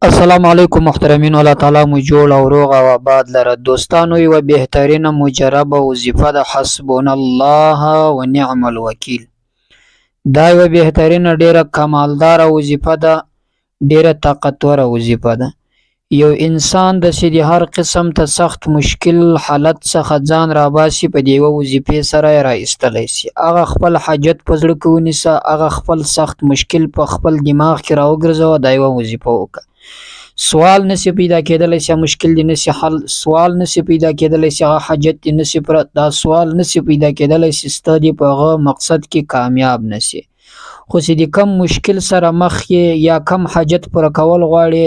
السلام علیکم محترمین، الله تعالی مو جوړ او روغ او آباد لره. دوستانو، یوه بهترینه مجربه وظیفه ده حسبنا الله و نعم الوکیل. دا یوه بهترینه ډیره کمالداره وظیفه ده، ډیره طاقتوره وظیفه ده. یو انسان د سې د هر قسم ته سخت مشکل حالت څخه ځان راباسي، په دې یوه وظیفې سره یې را ایستلی سي. هغه خپل حاجت په زړه کې ونیسه، هغه خپل سخت مشکل په خپل دماغ کې راوګرځوه، دا یوه وظیفه وکړه. سوال نسی پیدا کېدلی سي، مشکل دی نسی حل، سوال نسی پیدا کېدلی سي، هغه حاجت دی نسی پر، دا سوال نسی پیدا کېدلی سي ستا دی په هغه مقصد کې کامیاب نسی. خو چې د کم مشکل سره مخ یې یا کم حاجت پوره کول غواړې،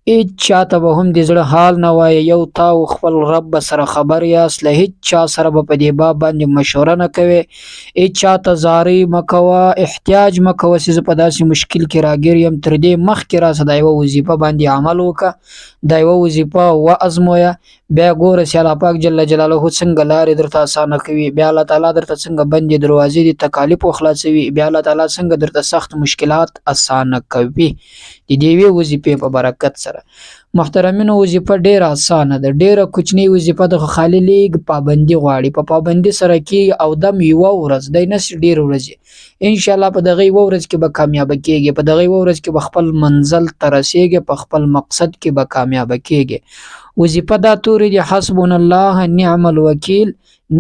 هیڅ چاته به هم د زړه حال نه وایې. یو تا او خپل رب به سره خبر یاست، له هیڅ چا سره به په دې باب باندې مشوره نه کوې، هیڅ چاته زارۍ مه کوه، احتیاج مه کوه چې زه په داسې مشکل کې راګیر یم. تر دې مخکې راسه دا یوه وظیفه باندې عمل وکړه، دا یوه وظیفه وازمویه، بیا ګوره چې الله پاک جل جلاله څنګه لارې درته اسانه کوي، بیا الله تعالی درته څنګه بندې دروازې دي تکالیف خلاصوي، بیا الله تعالی څنګه درته سخت مشکلات اسانه کوي د دې یوې وظیفې په برکت سره. محترمینو، وظیفه ډیره اسانه ده، ډیره کوچنی وظیفه ده، خو خالی لیږ پابندي غواړي. په پابندي سره کې او دم یوه ورځ دی، نسي ډېرې ورځې. انشاءالله په دغه یوه ورځ کې به کامیابه کېږي، په دغه یوه ورځ کې به خپل منزل ته رسېږي، په خپل مقصد کې به کامیابه کېږي. وظیفه دا تورې دي: حسبنا الله نعم الوکیل،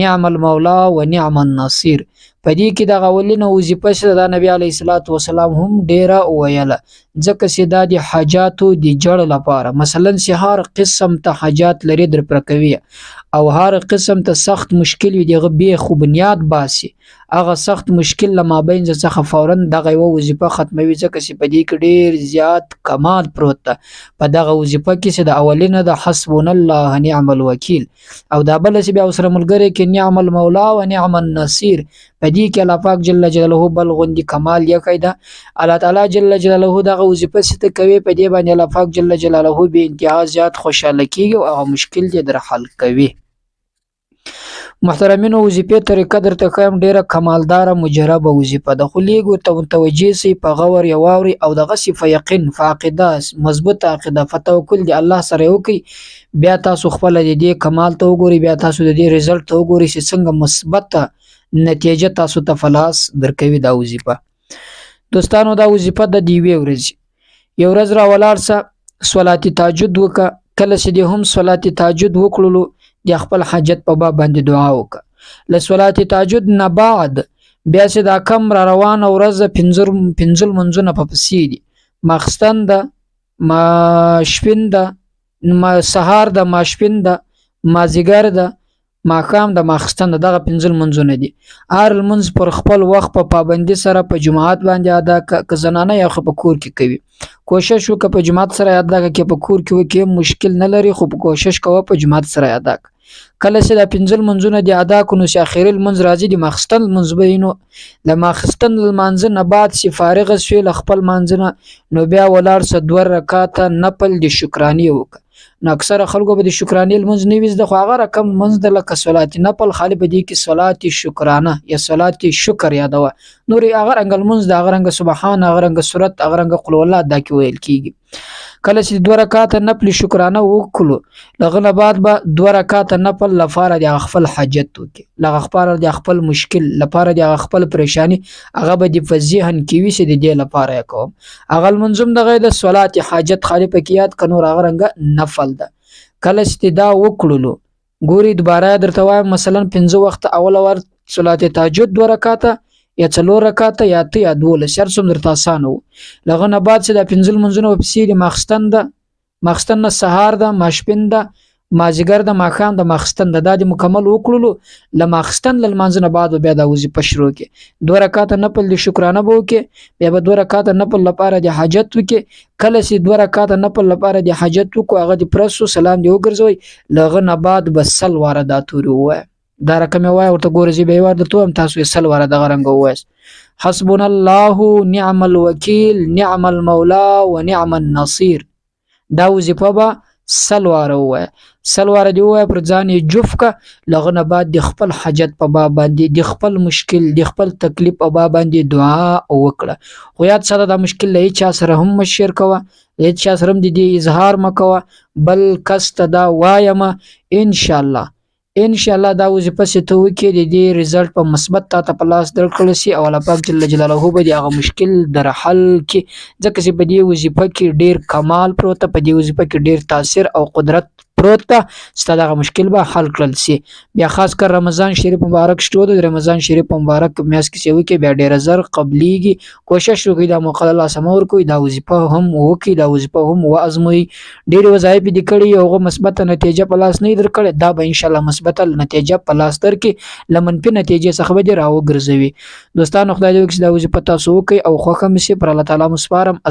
نعم المولا و نعم النصير. په دې کې دغه اولینه وظیفه چې د نبی علیه الصلاۃ والسلام هم ډیره ویله، ځکه چې دا د حاجاتو د جړ لپاره، مثلا چې هر قسم ته حاجات لري در پر کوي او هر قسم ته سخت مشکل وي، دغه بیا خو بنیاد باسي، هغه سخت مشکل له مابین څخه فورا دغه یوه وظیفه ختموي، ځکه چې په دې کې ډیر زیات کمال پروت ده په دغه وظیفه کې چې د اولینه د حسبنا الله نعم الوکیل، او دا بله چې بیا ورسره ملګری کې نعم المولا و نعم النصير. په دې کې الله پاک جل جلاله بل غوندې کمال یې ده. الله تعالی جل جلاله دغه وظیفه چې ته کوې، په دې باندې الله پاک جل جلاله بې انتها زیات خوشحاله کېږي او هغه مشکل دې در حل کوي. محترمینو، وظیفې طریقه درته ښیم، ډیره کمالداره مجربه وظیفه ده، خو لیږ ورته متوجه سئ، په غور یې واورئ او دغسې په یقین، په عقیده، مضبوطه عقیده، په توکل د الله سره یې وکړئ. بیا تاسو خپله د دې کمال ته وګورئ، بیا تاسو د دې رزلټ ته وګورئ چې څنګه مثبته نتیجه تاسو ته په لاس درکوي دا وظیفه. دوستانو، دا وظیفه د یوې ورځې، یو ورځ را ولاړ سه، صلات تهجد وکړه. کله چې دې هم صلات تهجد وکړلو، د خپل حاجت په باب باندې دعا وکړه. له صلات تهجد نه بعد بیا چې دا کم را روانه ورځ، پنځه لمونځونه په پسې دي: ماخستن ده، ماسپښین ده، سهار ده، ماسپښین ده، مازدیګر ده، ماښام د ماخستن ده. دغه پنځه لمونځونه دي. هر لمونځ پر خپل وخت په پابندي سره په جماعت باندې ادا کړه، که زنانه یا خو په کور کې کوي. کوشش وکړه په جماعت سره ادا کړه، که په کور کې وکړي مشکل نه لري، خو په کوشش کوه په جماعت سره ادا کړه. کله چې دا پنځه لمونځونه دې ادا کړو، نو چې اخري لمونځ راځي، د ماخستن لمونځ به وي. نو له ماخستن لمانځه نه بعد چې فارغه شوې له خپل لمانځه نه، نو بیا ولاړ سه 2 رکعاته نفل د شکرانې وکړه. نو اکثره خلکو به د شکرانې لمونځ نه وي زده، خو هغه رقم لمونځ ده لکه صلات نفل، خالي په دې کې صلات شکرانه یا صلات شکر یادوه. نور هغه رنګه لمونځ د هغه رنګه سبحان، هغه رنګه سورت، هغه رنګه قل والله دا کې ویل کېږي. کله چې 2 رکعاته نفل شکرانه وکړو، لغه نه بعد به 2 رکعاته نفل لپاره د خپل حاجت وکړي، لغه خپل د خپل مشکل لپاره، د خپل پریشانی، هغه به د ذهن کې وي چې د دې لپاره یې کوم. هغه منظم دغه د صلات حاجت خالي په یاد کنو، هغه رنګه نفل ده. کله چې دا وکړلو، ګوري دوباره درته وایم، مثلا 5 وخت اول ور صلات تهجد 2 رکعاته یا 4 رکعاته یا 8 یا 12، هر څومره درته اسانه وو. لغه نه بعد چې دا 5 لمونځونه ورپسې دي: ماخستن ده، ماخستن نه سهار ده، ماسپښین ده، مازدیګر ده، ماښام ده، ماخستن ده. دا د مکمل وکړلو، له ماخستن له لمانځه نه بعد بیا دا وظیفه شروع کړي. 2 رکعاته نفل د شکرانه به وکړي، بیا به 2 رکعاته نفل لپاره د حاجت وکړي. کله چې 2 رکعاته نفل لپاره د حاجت وکړو، هغه د پرسو سلام دی وګرځوي، لغه نه بعد به سل واره دا توري ووایه. دا رقم یې وایه، ورته ګورئ چې به یې وار درته وایم، تاسو یې سل واره دغه رنګه ووایاست: حسبنا الله نعم الوکیل، نعم المولا و نعم النصير. دا وظیفه به سلواره وای سلواره دی وای پر ځان یې جوف کا لغه نه بعد د خپل حاجت په باب باندې د خپل مشکل د خپل تکلیف په باب باندې دعا وکړه خو یاد سره دا مشکل لې چا سره هم مشیر کوه هیڅ چا سره هم د دې اظهار مکوه بل کس ته دا وایم ان شاء الله دا وظیفه ته وکړي د دې رزلټ په مثبت ته په لاس درکړل سي او الله پاک جل جلاله به د هغه مشکل در حل کې ځکه چې په دې وظیفه کې ډیر کمال پروت په دې وظیفه کې ډیر تاثیر او قدرت پروت ته ستاسو هغه مشکل به حل کړل سي بیا خاص کر رمضان شریف مبارک شته د رمضان شریف مبارک میاس کې سوي کې بیا ډیر زر قبليږي کوشش وکړئ دا موقع الله سمور کوي دا وظیفه هم وکړي دا وظیفه هم وازموي ډیر وظایف دي کړي او مثبت نتیجه په لاس نه درکړي دا به ان شاء الله مثبت نتیجه په لاس درکې لمنفي نتیجه څخه به راو ګرځوي دوستانو خدای دې وکړي دا وظیفه تاسو وکړي او خوښه مې سي پر الله تعالی مسپارم